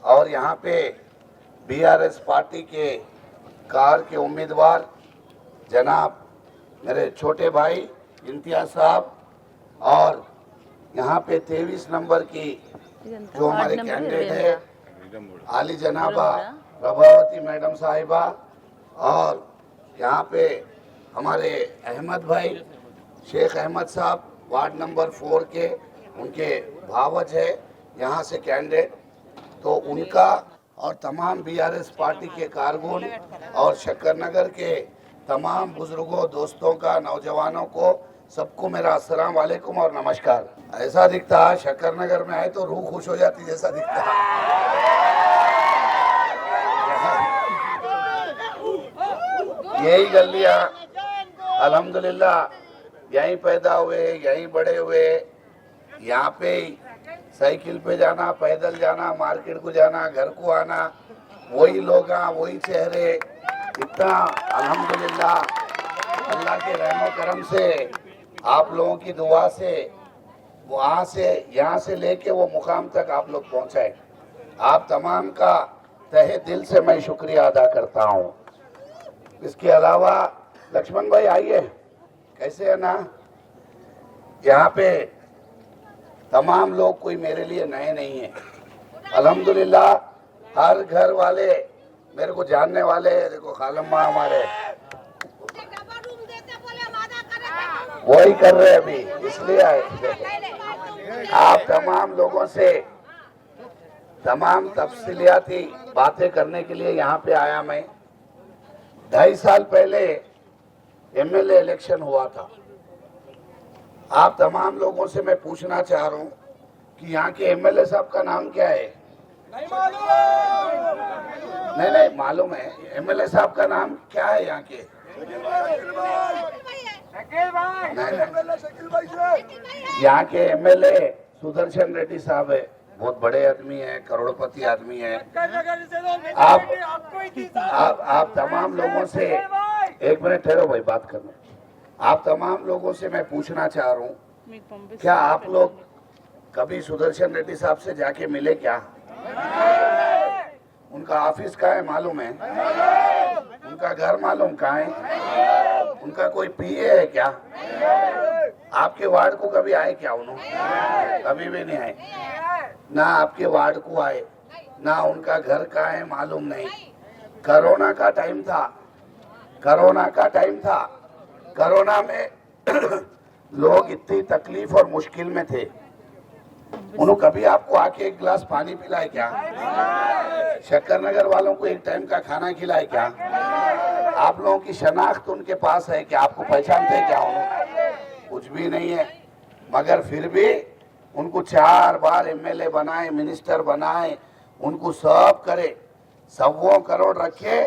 और यहाँ पे बीआरएस पार्टी के कार के उम्मीदवार जनाब मेरे छोटे भाई इम्तियाज साहब, और यहाँ पे 23 नंबर की जो हमारे कैंडिडेट है आली जनाबा प्रभावती मैडम साहिबा, और यहाँ पे हमारे अहमद भाई शेख अहमद साहब वार्ड नंबर 4 के उनके भावज है यहाँ से कैंडिडेट, तो उनका और तमाम बीआरएस पार्टी के कारकुन और शक्करनगर के तमाम बुजुर्गों, दोस्तों का, नौजवानों को सबको मेरा अस्सलाम वालेकुम और नमस्कार। ऐसा दिखता है शक्करनगर में आए तो रूह खुश हो जाती जैसा दिखता है। यही गलियां अल्हम्दुलिल्लाह यहीं पैदा हुए, यहीं बड़े हुए, यहाँ पे साइकिल पे जाना, पैदल जाना, मार्केट को जाना, घर को आना, वही लोग, वही चेहरे, इतना अल्हम्दुलिल्लाह अल्लाह के रहमो करम से, आप लोगों की दुआ से वहाँ से यहाँ से लेके वो मुकाम तक आप लोग पहुँचाए। आप तमाम का तहे दिल से मैं शुक्रिया अदा करता हूँ। इसके अलावा लक्ष्मण भाई आइए, कैसे है ना, यहाँ पे तमाम लोग कोई मेरे लिए नए नहीं है। अल्हम्दुलिल्लाह हर घर वाले मेरे को जानने वाले, देखो खालम्मा हमारे वही कर रहे अभी, इसलिए आए। आप तमाम लोगों से तमाम तफसीलियाती बातें करने के लिए यहाँ पे आया मैं। 2.5 साल पहले एमएलए इलेक्शन हुआ था। आप तमाम लोगों से मैं पूछना चाह रहा हूँ कि यहाँ के एमएलए साहब का नाम क्या है? नहीं मालूम है। एमएलए साहब का नाम क्या है यहाँ के? यहाँ के एमएलए सुदर्शन रेड्डी साहब है, बहुत बड़े आदमी है, करोड़पति आदमी है। आप तमाम लोगों से, एक मिनट ठहरो भाई, बात करना। आप तमाम लोगों से मैं पूछना चाह रहा हूँ, क्या आप लोग कभी सुदर्शन रेड्डी साहब से जाके मिले क्या? उनका ऑफिस कहाँ है मालूम है? उनका घर मालूम कहाँ है? उनका कोई पीए है क्या? आपके वार्ड को कभी आए क्या उन्होंने? कभी भी नहीं आए। ना आपके वार्ड को आए, ना उनका घर कहाँ है मालूम नहीं। कोरोना का टाइम था, कोरोना में लोग इतनी तकलीफ और मुश्किल में थे, उन्होंने कभी आपको आके एक गिलास पानी पिलाए क्या? शक्करनगर वालों को एक टाइम का खाना खिलाए क्या? आप लोगों की शनाख्त उनके पास है क्या? आपको पहचानते क्या उन्होंने? कुछ भी नहीं है। मगर फिर भी उनको 4 बार एमएलए बनाए, मिनिस्टर बनाए, उनको सब करे, 100 करोड़ रखे।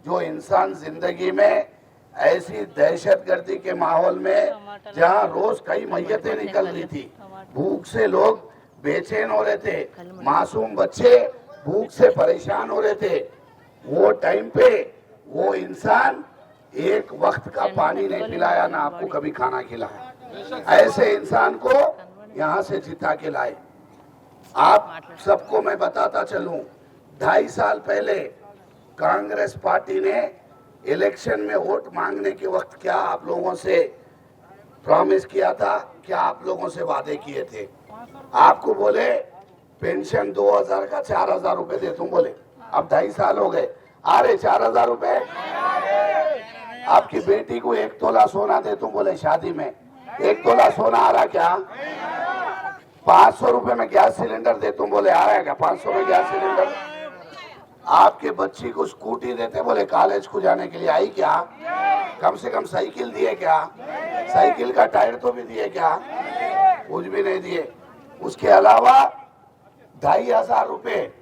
जो इंसान जिंदगी में ऐसी दहशतगर्दी के माहौल में जहाँ रोज कई मैयतें निकल रही थी, भूख से लोग बेचैन हो रहे थे, मासूम बच्चे भूख से परेशान हो रहे थे, वो टाइम पे वो इंसान एक वक्त का पानी नहीं पिलाया, ना आपको कभी खाना खिलाया। ऐसे इंसान को यहाँ से जिता के लाए। आप सबको मैं बताता चलूं, 2.5 साल पहले कांग्रेस पार्टी ने इलेक्शन में वोट मांगने के वक्त क्या आप लोगों से प्रॉमिस किया था, क्या आप लोगों से वादे किए थे? आपको बोले पेंशन 2000 का 4000 रुपए दे दूं, बोले अब 2.5 साल हो गए, आ रहे 4000 रुपए। आपकी बेटी को 1 तोला सोना दे दूं, बोले शादी में 1 तोला सोना आ रहा क्या? 500 रुपए में गैस सिलेंडर दे दूं, बोले आ रहा है क्या 500 में गैस सिलेंडर? आपके बच्ची को स्कूटी देते, बोले कॉलेज को जाने के लिए, आई क्या? कम से कम साइकिल दिए क्या? साइकिल का टायर तो भी दिए क्या? कुछ भी नहीं दिए। उसके अलावा 2500 रुपए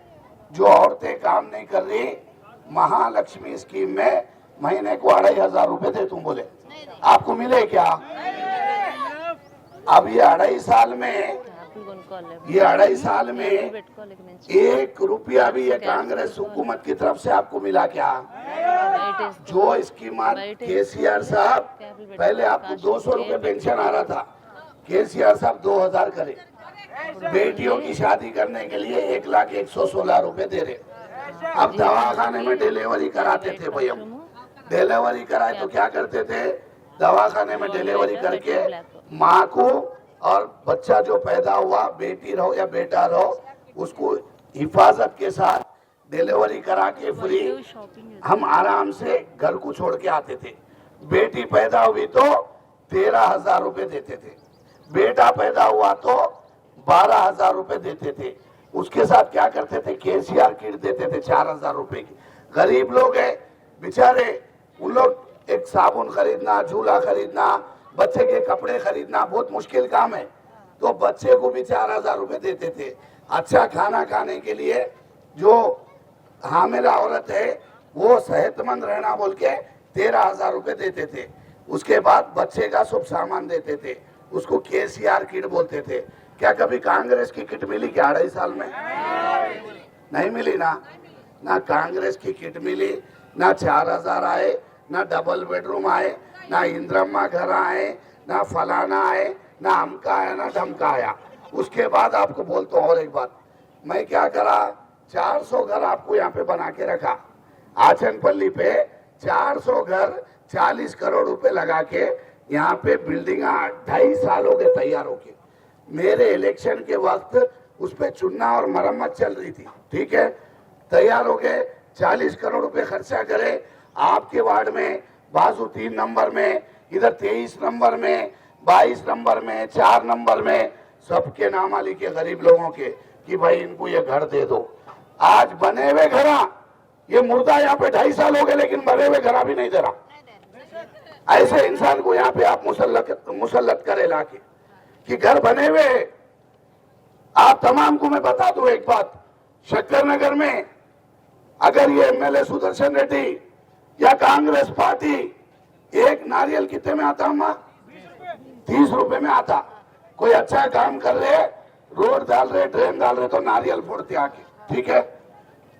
जो औरतें काम नहीं कर रही, महालक्ष्मी स्कीम में महीने को 2500 रुपए दे तुम, बोले आपको मिले क्या? अब ये 2.5 साल में 1 रुपया भी ये कांग्रेस हुकूमत की तरफ से आपको मिला क्या? जो स्कीम केसीआर साहब, पहले आपको 200 रुपए पेंशन आ रहा था, केसीआर साहब 2000 करे, बेटियों की शादी करने के लिए 1,116 रुपए दे रहे। अब दवाखाने में डिलीवरी कराते थे भाई, हम डिलीवरी कराए तो क्या करते थे, दवाखाने में डिलीवरी करके माँ को और बच्चा जो पैदा हुआ, बेटी रहो या बेटा रहो, उसको हिफाजत के साथ डिलीवरी करा के फ्री हम आराम से घर को छोड़ के आते थे। बेटी पैदा हुई तो 13,000 रुपए देते थे, बेटा पैदा हुआ तो 12,000 रुपए देते थे। उसके साथ क्या करते थे, केसीआर किट देते थे 4,000 रुपए की। गरीब लोग है बेचारे, उन लोग एक साबुन खरीदना, झूला खरीदना, बच्चे के कपड़े खरीदना बहुत मुश्किल काम है, तो बच्चे को भी 4,000 रुपए देते थे। अच्छा खाना खाने के लिए जो हामिला औरत है वो सेहतमंद रहना बोल के 13,000 रुपए देते थे। उसके बाद बच्चे का सब सामान देते थे, उसको केसीआर किट बोलते थे। क्या कभी कांग्रेस की किट मिली क्या 2.5 साल में? नहीं मिली ना कांग्रेस की किट मिली, ना 4,000 आए, ना डबल बेडरूम आए, ना इंदिरा घर आए, ना फलाना आए, ना अमका आया, ना धमका आया। उसके बाद आपको बोलता हूँ और एक बात, मैं क्या करा, 400 घर आपको यहाँ पे बना के रखा। आचनपल्ली पे 400 घर 40 करोड़ रुपए लगा के यहाँ पे बिल्डिंग 2.5 साल हो गए तैयार होके। मेरे इलेक्शन के वक्त उस पे चुनना और मरम्मत चल रही थी, ठीक है, तैयार हो गए। 40 करोड़ रुपए खर्चा करे। आपके वार्ड में बाजू 3 नंबर में, इधर 23 नंबर में, 22 नंबर में, 4 नंबर में, सबके नाम लिखे गरीब लोगों के कि भाई इनको ये घर दे दो। आज बने हुए घरा, ये मुर्दा यहाँ पे 2.5 साल हो गए लेकिन बने हुए घरा भी नहीं दे रहा। ऐसे इंसान को यहाँ पे आप मुसल्लत करे लाके कि घर बने हुए। आप तमाम को मैं बता दूं एक बात, शक्कर नगर में अगर ये एमएलए सुदर्शन रेड्डी या कांग्रेस पार्टी, एक नारियल कितने में आता माँ? 30 रुपए में आता। कोई अच्छा काम कर रहे, रोड डाल रहे, ड्रेन डाल रहे तो नारियल फोड़ते आके, ठीक है।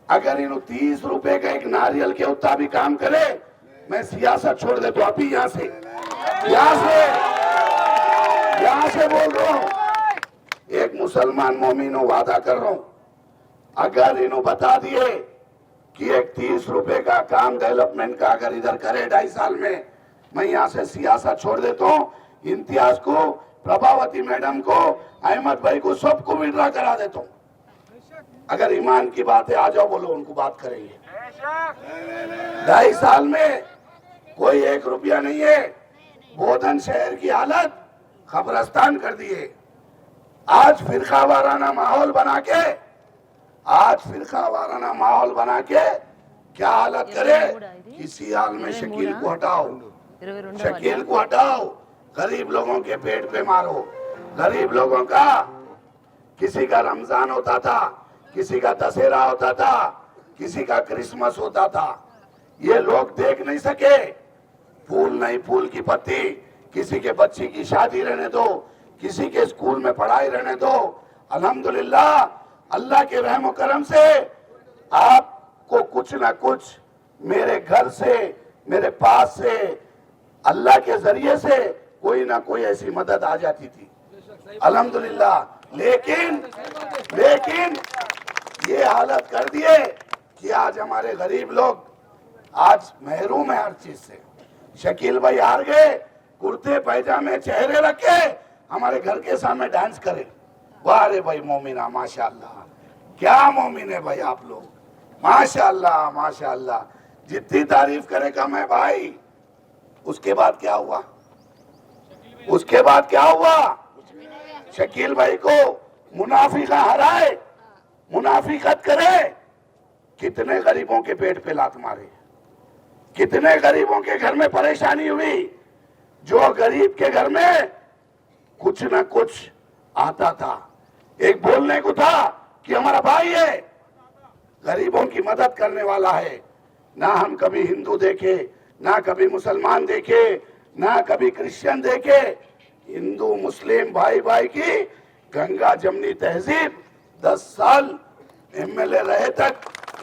अगर इन 30 रुपए का एक नारियल के उतना भी काम करे, मैं सियासत छोड़ देता हूं अभी यहाँ से बोल रहा हूं। एक मुसलमान मोमिनो वादा कर रहा हूं, अगर इन्हों बता दिए कि एक 30 रुपए का काम डेवलपमेंट का अगर इधर करे 2.5 साल में, मैं यहाँ से सियासत छोड़ देता हूँ। इम्तियाज को, प्रभावती मैडम को, अहमद भाई को, सबको विड्रा करा देता हूँ। अगर ईमान की बात है आ जाओ, बोलो, उनको बात करेंगे। 2.5 साल में कोई 1 रुपया नहीं है। बोधन शहर की हालत खबरस्तान कर दिए। आज फिरका वाराना माहौल बना के क्या हालत करे, किसी हाल में शकील को हटाओ, गरीब लोगों के पेट पे मारो। गरीब लोगों का, किसी का रमजान होता था, किसी का दशहरा होता था, किसी का क्रिसमस होता था, ये लोग देख नहीं सके। फूल नहीं, फूल की पत्ती, किसी के बच्ची की शादी रहने दो, किसी के स्कूल में पढ़ाई रहने दो। अल्हम्दुलिल्लाह, अल्लाह के रहम करम से आपको कुछ ना कुछ मेरे घर से, मेरे पास से, अल्लाह के जरिए से कोई ना कोई ऐसी मदद आ जाती थी, अल्हम्दुलिल्लाह। लेकिन ये हालत कर दिए कि आज हमारे गरीब लोग आज महरूम है हर चीज से। शकील भाई हार गए, कुर्ते पैजामे चेहरे रखे हमारे घर के सामने डांस करे। वाह रे भाई मोमिना, माशाअल्लाह, क्या मोमिन है भाई आप लोग, माशाअल्लाह। जितनी तारीफ करेगा मैं भाई। उसके बाद क्या हुआ? शकील भाई को मुनाफिका हराए, मुनाफिकत करे, कितने गरीबों के पेट पे लात मारे, कितने गरीबों के घर में परेशानी हुई। जो गरीब के घर में कुछ ना कुछ आता था, एक बोलने को था कि हमारा भाई है, गरीबों की मदद करने वाला है। ना हम कभी हिंदू देखे, ना कभी मुसलमान देखे, ना कभी क्रिश्चियन देखे। हिंदू मुस्लिम भाई भाई की गंगा जमनी तहजीब 10 साल एमएलए रहे तक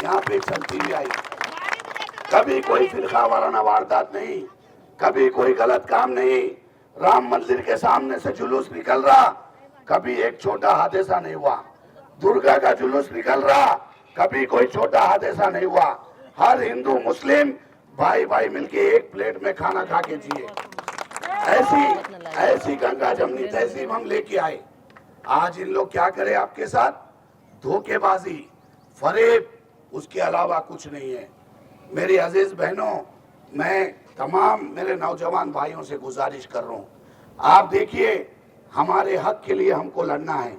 यहाँ पे चलती हुई आई। कभी कोई फिरका वाराना वारदात नहीं, कभी कोई गलत काम नहीं। राम मंदिर के सामने से जुलूस निकल रहा, कभी एक छोटा हादसा नहीं हुआ। दुर्गा का जुलूस निकल रहा, कभी कोई छोटा हादसा नहीं हुआ। हर हिंदू मुस्लिम भाई भाई मिलके एक प्लेट में खाना खा के जिए। ऐसी गंगा जमनी तहजीब हम लेके आए। आज इन लोग क्या करे आपके साथ? धोखेबाजी, फरेब, उसके अलावा कुछ नहीं है। मेरी अजीज बहनों, मैं तमाम मेरे नौजवान भाइयों से गुजारिश कर रहा हूं, आप देखिए हमारे हक के लिए हमको लड़ना है।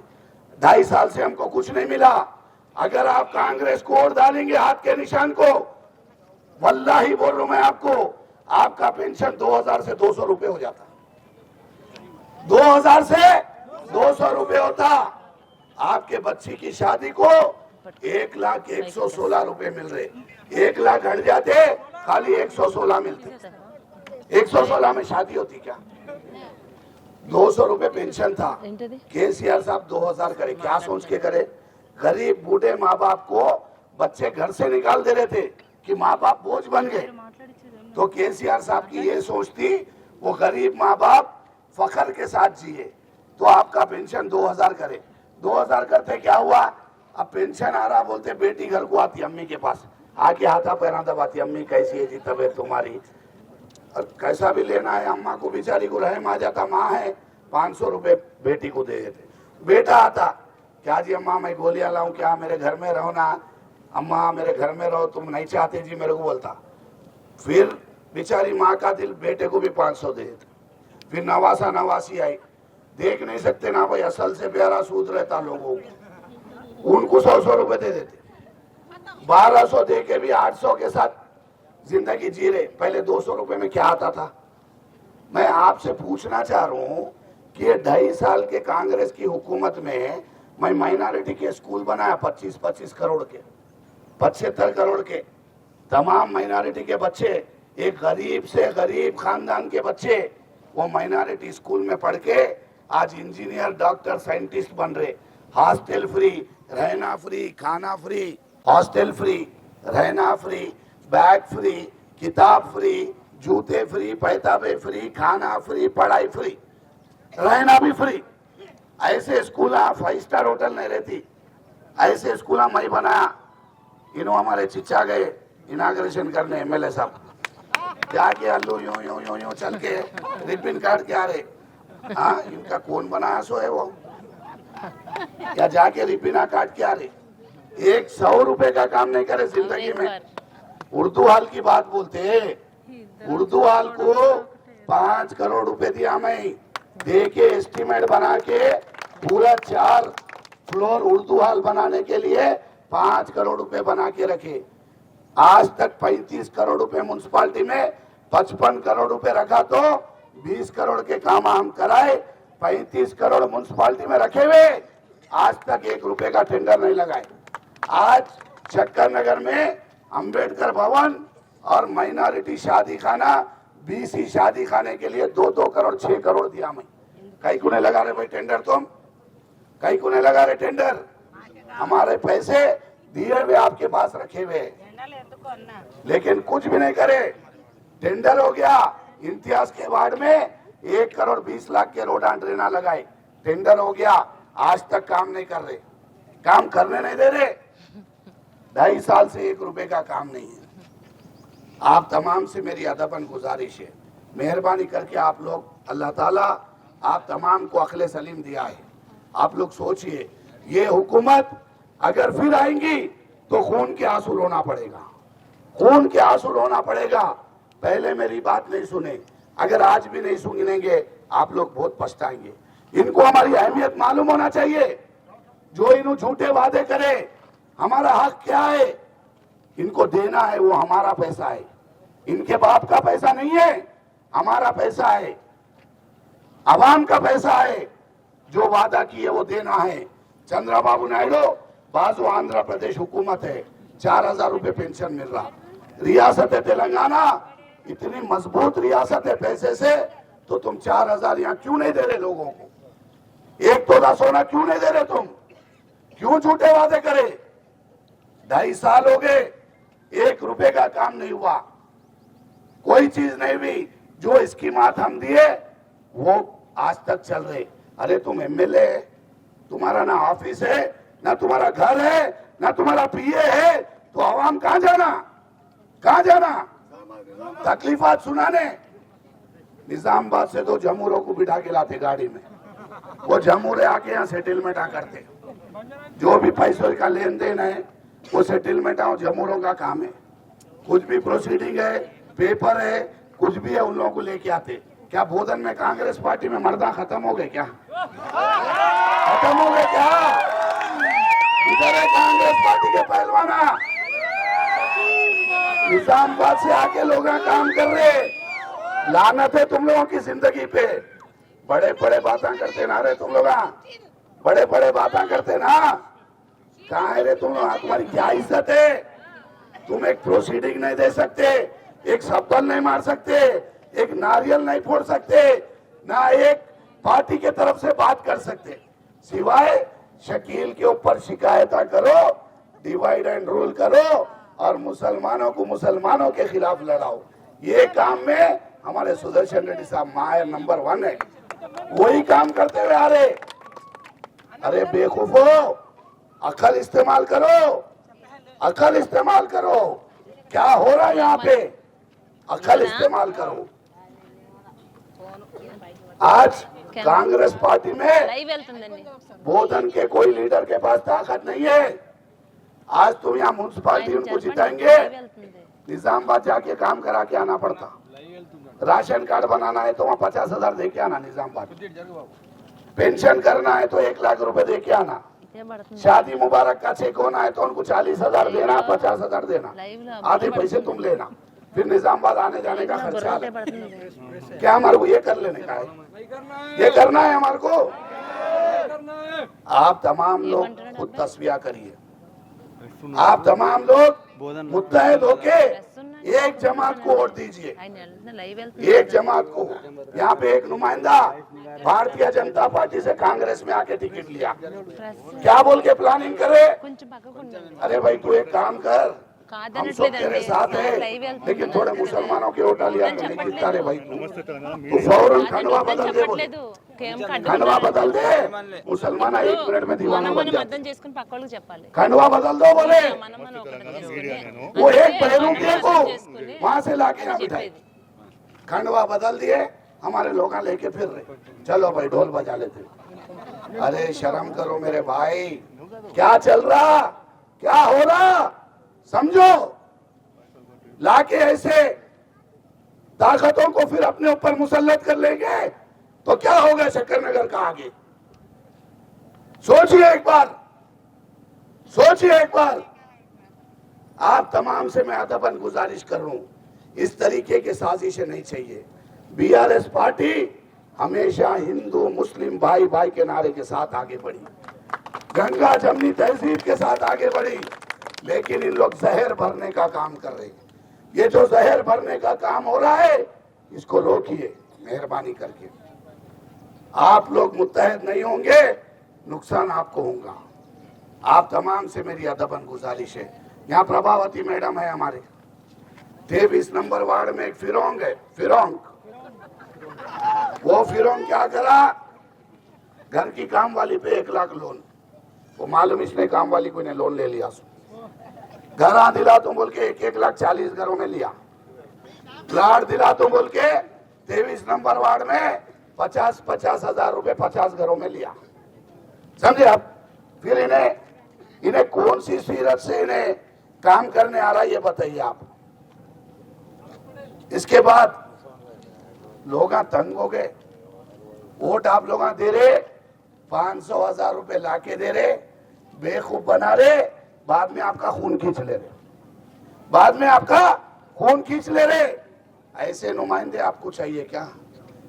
2.5 साल से हमको कुछ नहीं मिला। अगर आप कांग्रेस को वोट डालेंगे हाथ के निशान को, वल्लाही बोल रहा हूं मैं आपको, आपका पेंशन 2000 से 200 रुपए हो जाता। 2000 से 200 रुपए होता। आपके बच्ची की शादी को 1,116 रुपए मिल रहे। 1 लाख हट जाते, खाली 116 मिलते। 116 में शादी होती क्या? 200 रुपए पेंशन था। केसीआर साहब 2000 करे, क्या सोच के करे? गरीब बूढ़े माँ बाप को बच्चे घर से निकाल दे रहे थे कि माँ बाप बोझ बन गए। तो केसीआर साहब की ये सोच थी, वो गरीब माँ बाप फखर के साथ जिए। तो आपका पेंशन 2000 करे। 2000 करते क्या हुआ? अब पेंशन आ रहा, बोलते बेटी घर को आती अम्मी के पास, आके हाथा पैरा दबाती, अम्मी कैसी है जी तबीयत तुम्हारी, और कैसा भी लेना है। अम्मा को बेचारी को रहम आ जाता, माँ है, 500 रुपए बेटी को दे देते। बेटा आता, क्या जी अम्मा मैं गोलियां लाऊं क्या, मेरे घर में रहो ना अम्मा, मेरे घर में रहो, तुम नहीं चाहते जी मेरे को बोलता। फिर बेचारी माँ का दिल बेटे को भी 500 दे देते। फिर नवासा नवासी आई, देख नहीं सकते ना भाई, असल से प्यारा सूद रहता लोगों को, उनको 100 रुपए दे देते। 1200 दे के भी 800 के साथ जिंदगी जी रहे। पहले 200 रुपए में क्या आता था? मैं आपसे पूछना चाह रहा हूं कि 2.5 साल के कांग्रेस की हुकूमत में मैं माइनॉरिटी के स्कूल बनाया 25-25 करोड़ के, 75 करोड़ के। तमाम माइनॉरिटी के बच्चे, एक गरीब से गरीब खानदान के बच्चे, वो माइनॉरिटी स्कूल में पढ़ के आज इंजीनियर, डॉक्टर, साइंटिस्ट बन रहे। हॉस्टल फ्री, रहना फ्री, खाना फ्री, हॉस्टल फ्री, रहना फ्री, बैग फ्री, किताब फ्री, जूते फ्री, पैताबे फ्री, खाना फ्री, पढ़ाई फ्री, रहना भी फ्री। ऐसे स्कूल 5 स्टार होटल नहीं रहती। ऐसे स्कूल मैं बनाया। इन्हों हमारे चिच्चा गए इनाग्रेशन करने, एमएलए साहब जाके अल्लू यूं यूं यूं यूं चल के रिबिन काट के आ रहे। हाँ, इनका कौन बनाया सो है वो, या जाके रिबिना काट के आ रहे। 100 रुपए का काम नहीं करे जिंदगी में। उर्दू हाल की बात बोलते हैं। उर्दू हाल को 5 करोड़ रुपए दिया मैं, दे के एस्टीमेट बना के पूरा 4 फ्लोर उर्दू हाल बनाने के लिए 5 करोड़ रुपए बना के रखे। आज तक 35 करोड़ रुपए म्युनिसिपालिटी में, 55 करोड़ रुपए रखा तो 20 करोड़ के काम हम कराए। 35 करोड़ म्युनिसिपालिटी में रखे हुए, आज तक 1 रुपए का टेंडर नहीं लगाए। आज चक्कर नगर में अंबेडकर भवन और माइनॉरिटी शादी खाना, बीसी शादी खाने के लिए 2-2 करोड़ 6 करोड़ दिया मैं। कई को नहीं लगा रहे भाई टेंडर, तुम कई को नहीं लगा रहे टेंडर। हमारे पैसे दिए हुए आपके पास रखे हुए, लेकिन कुछ भी नहीं करे। टेंडर हो गया, इम्तियाज के वार्ड में 1 करोड़ 20 लाख के रोड ड्रेना लगाए। टेंडर हो गया, आज तक काम नहीं कर रहे, काम करने नहीं दे रहे। 2.5 साल से 1 रुपए का काम नहीं है। आप तमाम से मेरी अदबन गुजारिश है, मेहरबानी करके आप लोग, अल्लाह ताला आप तमाम को अक्ल सलीम दिया है। आप लोग सोचिए, ये हुकूमत अगर फिर आएंगी तो खून के आंसू रोना पड़ेगा, खून के आंसू रोना पड़ेगा। पहले मेरी बात नहीं सुने, अगर आज भी नहीं सुनेंगे आप लोग बहुत पछताएंगे। इनको हमारी अहमियत मालूम होना चाहिए। जो इन झूठे वादे करे, हमारा हक क्या है, इनको देना है, वो हमारा पैसा है। इनके बाप का पैसा नहीं है, हमारा पैसा है, आवाम का पैसा है। जो वादा किए वो देना है। चंद्रबाबू नायडू, बाजू आंध्र प्रदेश हुकूमत है, 4000 रुपए पेंशन मिल रहा। रियासत है तेलंगाना, इतनी मजबूत रियासत है पैसे से, तो तुम 4000 यहाँ क्यों नहीं दे रहे लोगों को? 1 तोला सोना क्यों नहीं दे रहे तुम? क्यों झूठे वादे करे? 2.5 साल हो गए, 1 रुपए का काम नहीं हुआ, कोई चीज नहीं हुई। जो स्कीमात हम दिए वो आज तक चल रहे। अरे तुम एमएलए, तुम्हारा ना ऑफिस है, ना तुम्हारा घर है, ना तुम्हारा पीए है, तो आवाम कहां जाना, कहां जाना तकलीफात सुनाने। निजामाबाद से तो जमूरों को बिठा के लाते गाड़ी में, वो जमूरे आके यहाँ सेटलमेंट करते। जो भी पैसों का लेन देन है वो सेटलमेंट जमूरों का काम है। कुछ भी प्रोसीडिंग है, पेपर है, कुछ भी है, उन लोगों को लेके आते। क्या बोधन में कांग्रेस पार्टी में मर्दा खत्म हो गए क्या, खत्म हो गए क्या? इधर है कांग्रेस पार्टी के पहलवाना, निजामाबाद से आके लोग काम कर रहे। लानत है तुम लोगों की जिंदगी पे। बड़े बड़े बातें करते ना रे तुम लोग, बड़े बड़े बातें करते ना। कहाँ है रे तुम लोग? तुम्हारी क्या इज्जत है? तुम एक प्रोसीडिंग नहीं दे सकते, एक शब्द नहीं मार सकते, एक नारियल नहीं फोड़ सकते, ना एक पार्टी के तरफ से बात कर सकते, सिवाय शकील के ऊपर शिकायत करो, डिवाइड एंड रूल करो और मुसलमानों को मुसलमानों के खिलाफ लड़ाओ। ये काम में हमारे सुदर्शन रेड्डी साहब मायर नंबर 1 है, वही काम करते हुए आ रहे। अरे बेवकूफो, अकल इस्तेमाल करो, अकल इस्तेमाल करो। क्या हो रहा है यहाँ पे? अकल इस्तेमाल करो। आज कांग्रेस पार्टी में बोधन के कोई लीडर के पास ताकत नहीं है। आज तुम यहाँ म्यूनसिपालिटी उनको जिताएंगे, निजामाबाद जाके काम करा के आना पड़ता। राशन कार्ड बनाना है तो वहाँ 50,000 दे के आना निजामाबाद, पेंशन करना है तो 1 लाख रुपए दे के आना, शादी मुबारक का चेक होना है तो उनको 40,000 देना, 50,000 देना, आधे पैसे तुम लेना, फिर निजामाबाद आने जाने का खर्चा। क्या हमारे को ये कर लेने का है? ये करना है हमारे को? आप तमाम लोग खुद तस्वीर करिए, आप तमाम लोग मुत्तहिद होके एक जमात को वोट दीजिए, एक जमात को। यहाँ पे एक नुमाइंदा भारतीय जनता पार्टी से कांग्रेस में आके टिकट लिया, क्या बोल के प्लानिंग करे? अरे भाई तू एक काम कर, हम सब तेरे साथ है, लेकिन थोड़े मुसलमानों के वोट लिया तो नहीं जीतता रे भाई। तू फौरन खंडवा बदल दे, बोले खंडवा बदल दे, मुसलमान 1 मिनट में दीवाना बन जाते। खंडवा बदल दो बोले, वो एक पहलू को वहां से लाके यहाँ बिठाए। खंडवा बदल दिए, हमारे लोग लेके फिर रहे। चलो भाई ढोल बजा लेते। अरे शर्म करो मेरे भाई, क्या चल रहा, क्या हो रहा समझो। लाके ऐसे ताकतों को फिर अपने ऊपर मुसल्लत कर लेंगे तो क्या होगा शक्करनगर का आगे? सोचिए एक बार, सोचिए एक बार। आप तमाम से मैं अदबन गुजारिश कर रहा हूं, इस तरीके की साजिशें नहीं चाहिए। बीआरएस पार्टी हमेशा हिंदू मुस्लिम भाई भाई के नारे के साथ आगे बढ़ी, गंगा जमनी तहजीब के साथ आगे बढ़ी, लेकिन इन लोग जहर भरने का काम कर रहे हैं। ये जो जहर भरने का काम हो रहा है इसको रोकिए मेहरबानी करके। आप लोग मुत्तहिद नहीं होंगे, नुकसान आपको होगा। आप तमाम से मेरी अदबन गुजारिश है। यहाँ प्रभावती मैडम है हमारे 23 नंबर वार्ड में, एक फिरोंग है, फिरोंग। वो फिरोंग क्या करा, घर की काम वाली पे 1 लाख लोन, वो मालूम इसने काम वाली को ने लोन ले लिया, घर दिला तो बोल के 1 लाख 40 घरों में लिया, प्लाट दिला तो बोल के 23 नंबर वार्ड में 50-50 हजार रुपए 50 घरों में लिया, समझे आप? फिर इन्हें कौन सी सीरत से इन्हें काम करने आ रहा है ये बताइए आप। इसके बाद लोग तंग हो गए, वोट आप लोग दे रहे, 500-1000 रुपए लाके दे रहे, बेवकूफ बना रहे, बाद में आपका खून खींच ले रहे, बाद में आपका खून खींच ले रहे। ऐसे नुमाइंदे आपको चाहिए क्या?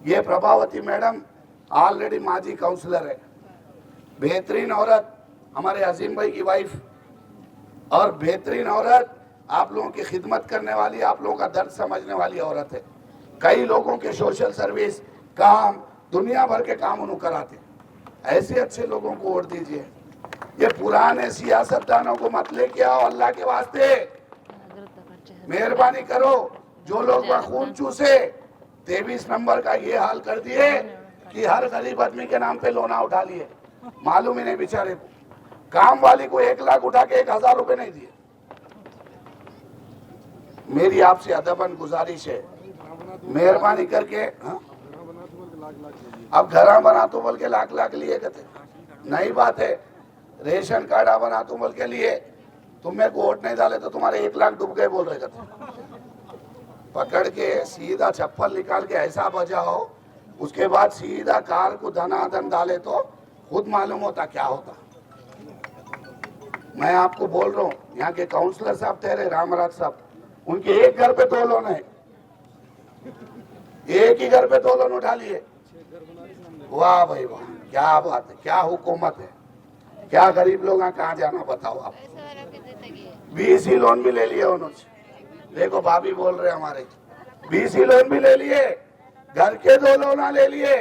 ये प्रभावती मैडम ऑलरेडी माजी काउंसलर है, बेहतरीन औरत, हमारे अजीम भाई की वाइफ, और बेहतरीन औरत, आप लोगों की खिदमत करने वाली, आप लोगों का दर्द समझने वाली औरत है। कई लोगों के सोशल सर्विस काम, दुनिया भर के काम उन्होंने कराते। ऐसे अच्छे लोगों को वोट दीजिए। ये पुराने सियासतदानों को मत लेके आओ, अल्लाह के वास्ते मेहरबानी करो। जो लोग खून चूसे 23 नंबर का ये हाल कर दिए कि हर गरीब आदमी के नाम पे लोना उठा लिए, मालूम ही नहीं बेचारे को। काम वाली को 1 लाख उठा के 1000 रुपए नहीं दिए। मेरी आपसे अदबन गुजारिश है, मेहरबानी करके। हाँ? अब घर बना तो बोल के लाख लाख लिए कहते, नई बात है। रेशन कार्ड बना तो बोल के लिए, तुम मेरे को वोट नहीं डाले तो तुम्हारे 1 लाख डूब गए बोल रहे कहते। पकड़ के सीधा चप्पल निकाल के ऐसा बजाओ, उसके बाद सीधा कार को धनाधन डाले तो खुद मालूम होता क्या होता। मैं आपको बोल रहा हूँ, यहाँ के काउंसलर साहब ठहरे रामराज साहब, उनके एक घर पे 2 लोन है, एक ही घर पे 2 लोन उठा लिए। वाह भाई वाह, क्या बात है, क्या हुकूमत है, क्या गरीब लोग कहाँ जाना बताओ आप। 20 ही लोन भी ले लिए उन्होंने। देखो भाभी बोल रहे हमारे, 20 ही लोन भी ले लिए, घर के 2 लोन ले लिए,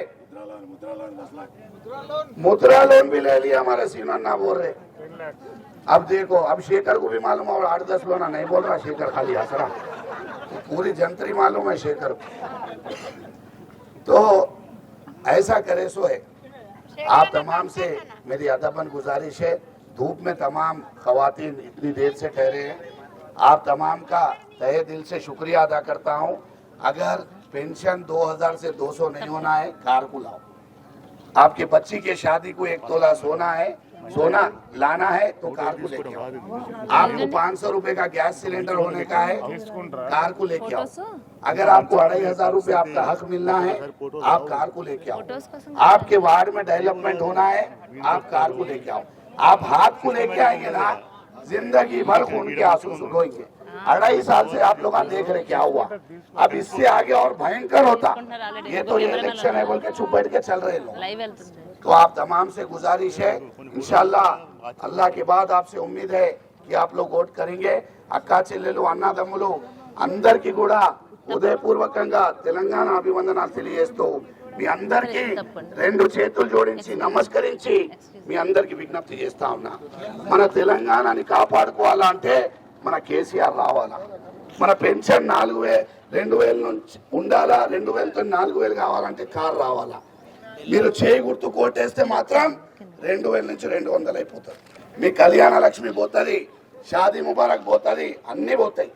मुद्रा लोन भी ले लिया हमारे सीना बोल रहे। अब देखो, अब शेखर को भी मालूम है, और 8-10 लोना नहीं बोल रहा शेखर, खाली हंस रहा, पूरी जंतरी मालूम है शेखर को। तो ऐसा करे सो है। आप तमाम से मेरी अदबन गुजारिश है, धूप में तमाम खवातीन इतनी देर से ठहरे हैं, आप तमाम का तहे दिल से शुक्रिया अदा करता हूं। अगर पेंशन 2000 से 200 नहीं होना है, कार को लाओ। आपके बच्ची के शादी को 1 तोला सोना लाना है तो कार को लेके आओ। आपको 500 रुपए का गैस सिलेंडर होने का है, कार को लेके आओ। अगर आपको 2500 रुपए आपका हक मिलना है, आप कार को लेके आओ। आपके वार्ड में डेवलपमेंट होना है, आप कार को लेके आओ। आप हाथ को लेके आएंगे ना, जिंदगी भर खून के आंसू सुखोएंगे। 2.5 साल से आप लोग देख रहे क्या हुआ, अब इससे आगे और भयंकर होता। ये तो ये इलेक्शन है बोल के चुप बैठ के चल रहे लोग। तो आप तमाम से गुजारिश है, इंशाल्लाह अल्लाह के बाद आपसे उम्मीद है कि आप लोग वोट करेंगे। अक्का చెల్లెలు అన్నదమ్ములు అందరికీ కూడా హృదయపూర్వకంగా తెలంగాణ అభివందనాలు తెలియజేస్తూ మీ అందరికీ 2 చేతులు జోడించి నమస్కరించి మీ అందరికీ విజ్ఞప్తి చేస్తా ఉన్నా, మన తెలంగాణని కాపాడుకోవాలంటే మన కేసీఆర్ రావాలా, మన పెన్షన్ 2000 నుంచి ఉండాలా, 2000తో 4000 కావాలంటే కారు రావాలా। మీరు చేయి గుర్తు కోటేస్తే మాత్రం 2000 నుంచి 200 అయిపోతుంది। మీ కళ్యాణ లక్ష్మి పోతుంది, షాదీ ముబారక్ పోతుంది, అన్ని పోతాయి।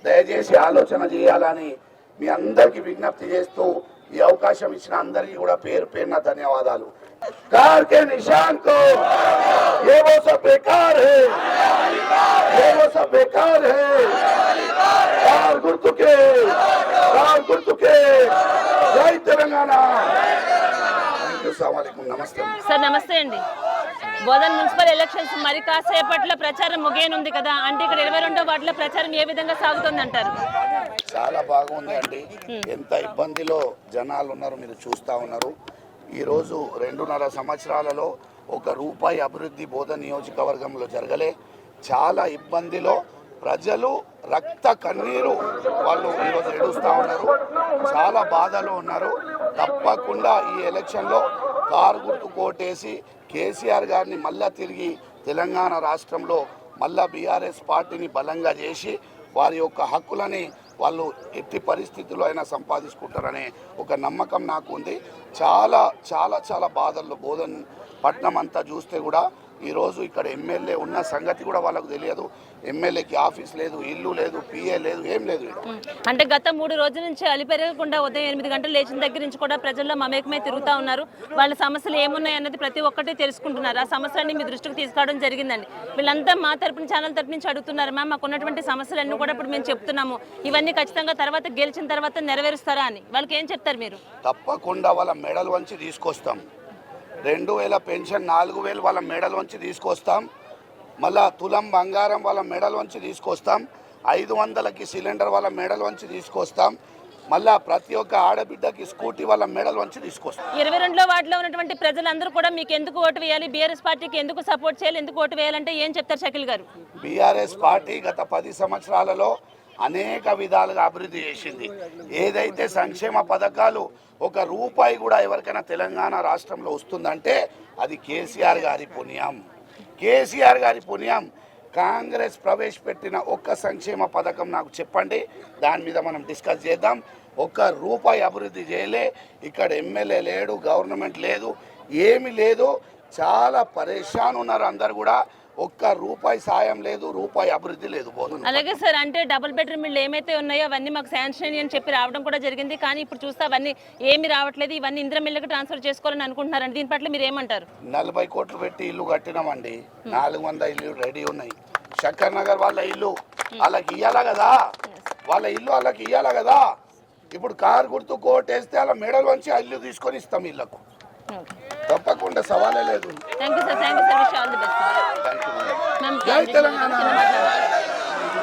దయచేసి ఆలోచన చేయాలని మీ అందరికీ విజ్ఞప్తి చేస్తూ ఈ అవకాశం ఇచ్చిన అందరికీ కూడా పేరు పేరున ధన్యవాదాలు। कार के निशान को ये वो सब बेकार है, ये वो सब बेकार है। कार गुर्तु के जय तेलंगाना। నమస్తే సార్, నమస్తే అండి। బోధన్ మున్సిపల్ ఎలక్షన్స్ మరి కాసేపట్లో ప్రచారం ముగియనుంది కదా, అంటే ఇక్కడ 22వ వార్డులో ప్రచారం ఏ విధంగా సాగుతుంది అంటారు? చాలా బాగుంది అండి, ఎంత ఇబ్బందిలో జనాలు ఉన్నారు మీరు చూస్తా ఉన్నారు। ఈ రోజు 2.5 సంవత్సరాలలో 1 రూపాయి అభివృద్ధి బోధన్ నియోజకవర్గంలో జరగలే। చాలా ఇబ్బందిలో ప్రజలు రక్త కన్నీరు వాళ్ళు ఈరోజు ఏడుస్తూ ఉన్నారు, చాలా బాధలో ఉన్నారు। తప్పకుండా ఈ ఎలక్షన్లో కారు గుర్తు కోటేసి కేసీఆర్ గారిని మళ్ళా తిరిగి తెలంగాణ రాష్ట్రంలో మళ్ళా బీఆర్ఎస్ పార్టీని బలంగా చేసి వారి యొక్క హక్కులని వాళ్ళు ఎట్టి పరిస్థితుల్లో అయినా సంపాదించుకుంటారనే ఒక నమ్మకం నాకు ఉంది। చాలా చాలా చాలా బాధల్లో బోధన్ పట్నం అంతా చూస్తే కూడా ఈరోజు ఇక్కడ ఎమ్మెల్యే ఉన్న సంగతి కూడా వాళ్ళకు తెలియదు। ఎమ్మెల్యేకి ఆఫీస్ లేదు, ఇల్లు లేదు, పిఏ లేదు, ఏం లేదు। అంటే గత 3 రోజుల నుంచి అలిపెరగకుండా ఉదయం 8 గంటలు లేచిన దగ్గర నుంచి కూడా ప్రజల్లో మమేకమై తిరుగుతూ ఉన్నారు। వాళ్ళ సమస్యలు ఏమున్నాయి అన్నది ప్రతి ఒక్కటి తెలుసుకుంటున్నారు। ఆ సమస్యలన్నీ మీ దృష్టికి తీసుకురావడం జరిగిందండి। వీళ్ళంతా మా తరపున ఛానల్ తరపు నుంచి అడుగుతున్నారు, మ్యామ్ మాకు ఉన్నటువంటి సమస్యలన్నీ కూడా ఇప్పుడు మేము చెప్తున్నాము, ఇవన్నీ ఖచ్చితంగా తర్వాత గెలిచిన తర్వాత నెరవేరుస్తారా అని వాళ్ళకి ఏం చెప్తారు మీరు? తప్పకుండా వాళ్ళ మెడల్ వంచి తీసుకొస్తాం। 2000 పెన్షన్ 4000 వాళ్ళ మెడల్ వంచి తీసుకొస్తాం। మళ్ళా తులం బంగారం వాళ్ళ మెడల్ వంచి తీసుకొస్తాం। 500కి సిలిండర్ వాళ్ళ మెడల్ వంచి తీసుకొస్తాం। మళ్ళా ప్రతి ఒక్క ఆడబిడ్డకి స్కూటీ వాళ్ళ మెడల్ వంచి తీసుకొస్తాం। 22వ వార్డులో ఉన్నటువంటి ప్రజలందరూ కూడా మీకు ఎందుకు ఓటు వేయాలి, బీఆర్ఎస్ పార్టీకి ఎందుకు సపోర్ట్ చేయాలి, ఎందుకు ఓటు వేయాలంటే ఏం చెప్తారు షకీల్ గారు? బీఆర్ఎస్ పార్టీ గత 10 సంవత్సరాలలో అనేక విధాలుగా అభివృద్ధి చేసింది। ఏదైతే సంక్షేమ పథకాలు 1 రూపాయి కూడా ఎవరికైనా తెలంగాణ రాష్ట్రంలో వస్తుందంటే అది కేసీఆర్ గారి పుణ్యం, కేసీఆర్ గారి పుణ్యం। కాంగ్రెస్ ప్రవేశపెట్టిన ఒక్క సంక్షేమ పథకం నాకు చెప్పండి, దాని మీద మనం డిస్కస్ చేద్దాం। ఒక్క రూపాయి అభివృద్ధి చేయలే. ఇక్కడ ఎమ్మెల్యే లేడు, గవర్నమెంట్ లేదు, ఏమి లేదు. చాలా పరేషాన్ ఉన్నారు అందరు కూడా. ఒక్క రూపాయి సాయం లేదు, రూపాయి అభివృద్ధి లేదు. పోతుంది. అలాగే సార్, అంటే డబుల్ బెడ్రూమ్ ఇళ్ళు ఏమైతే ఉన్నాయో అవన్నీ మాకు శాంక్షన్ అని చెప్పి రావడం కూడా జరిగింది. కానీ ఇప్పుడు చూస్తే అవన్నీ ఏమి రావట్లేదు. ఇవన్నీ ఇందిరమ్మ ఇళ్ళకి ట్రాన్స్ఫర్ చేసుకోవాలని అనుకుంటున్నారండి. దీని పట్ల మీరు ఏమంటారు? 40 కోట్లు పెట్టి ఇల్లు కట్టినామండి. 400 ఇల్లు రెడీ ఉన్నాయి. శంకర్ నగర్ వాళ్ళ ఇల్లు వాళ్ళకి ఇయ్యాలా కదా, వాళ్ళ ఇల్లు వాళ్ళకి ఇయ్యాలా కదా. ఇప్పుడు కారు గుర్తు కోటేస్తే అలా మెడల్ వంచి ఆ ఇల్లు తీసుకొని ఇస్తాం ఇళ్లకు. తప్పకుండా సవాలే లేదు. Thank you sir. Thank you sir. Wish all the best. జై తెలంగాణ.